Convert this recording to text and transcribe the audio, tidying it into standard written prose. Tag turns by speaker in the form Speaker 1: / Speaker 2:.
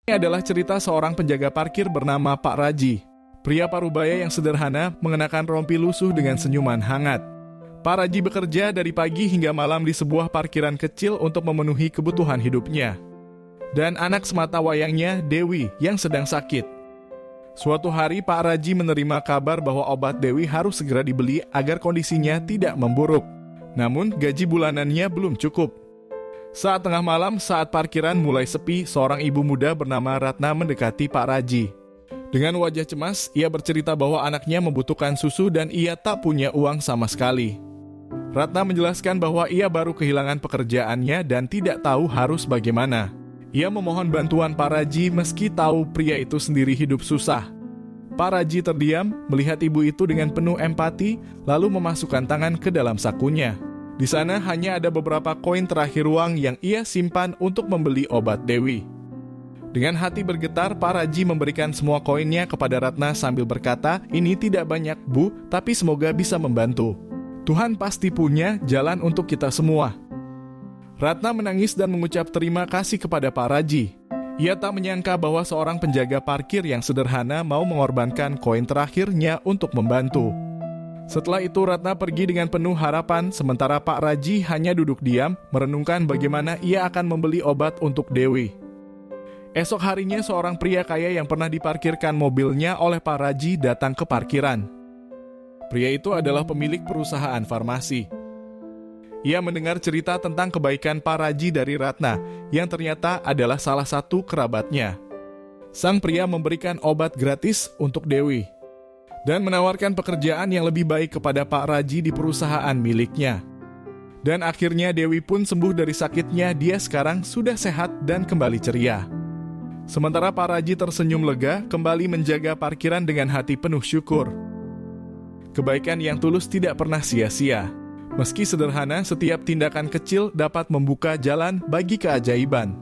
Speaker 1: Ini adalah cerita seorang penjaga parkir bernama Pak Raji. Pria parubaya yang sederhana mengenakan rompi lusuh dengan senyuman hangat. Pak Raji bekerja dari pagi hingga malam di sebuah parkiran kecil untuk memenuhi kebutuhan hidupnya. Dan anak semata wayangnya, Dewi, yang sedang sakit. Suatu hari Pak Raji menerima kabar bahwa obat Dewi harus segera dibeli agar kondisinya tidak memburuk. Namun gaji bulanannya belum cukup. Saat tengah malam, saat parkiran mulai sepi, seorang ibu muda bernama Ratna mendekati Pak Raji. Dengan wajah cemas, ia bercerita bahwa anaknya membutuhkan susu dan ia tak punya uang sama sekali. Ratna menjelaskan bahwa ia baru kehilangan pekerjaannya dan tidak tahu harus bagaimana. Ia memohon bantuan Pak Raji meski tahu pria itu sendiri hidup susah. Pak Raji terdiam melihat ibu itu dengan penuh empati, lalu memasukkan tangan ke dalam sakunya. Di sana hanya ada beberapa koin terakhir uang yang ia simpan untuk membeli obat Dewi. Dengan hati bergetar, Pak Raji memberikan semua koinnya kepada Ratna sambil berkata, "Ini tidak banyak, Bu, tapi semoga bisa membantu. Tuhan pasti punya jalan untuk kita semua." Ratna menangis dan mengucap terima kasih kepada Pak Raji. Ia tak menyangka bahwa seorang penjaga parkir yang sederhana mau mengorbankan koin terakhirnya untuk membantu. Setelah itu Ratna pergi dengan penuh harapan, sementara Pak Raji hanya duduk diam, merenungkan bagaimana ia akan membeli obat untuk Dewi. Esok harinya seorang pria kaya yang pernah diparkirkan mobilnya oleh Pak Raji datang ke parkiran. Pria itu adalah pemilik perusahaan farmasi. Ia mendengar cerita tentang kebaikan Pak Raji dari Ratna, yang ternyata adalah salah satu kerabatnya. Sang pria memberikan obat gratis untuk Dewi dan menawarkan pekerjaan yang lebih baik kepada Pak Raji di perusahaan miliknya. Dan akhirnya Dewi pun sembuh dari sakitnya, dia sekarang sudah sehat dan kembali ceria. Sementara Pak Raji tersenyum lega, kembali menjaga parkiran dengan hati penuh syukur. Kebaikan yang tulus tidak pernah sia-sia. Meski sederhana, setiap tindakan kecil dapat membuka jalan bagi keajaiban.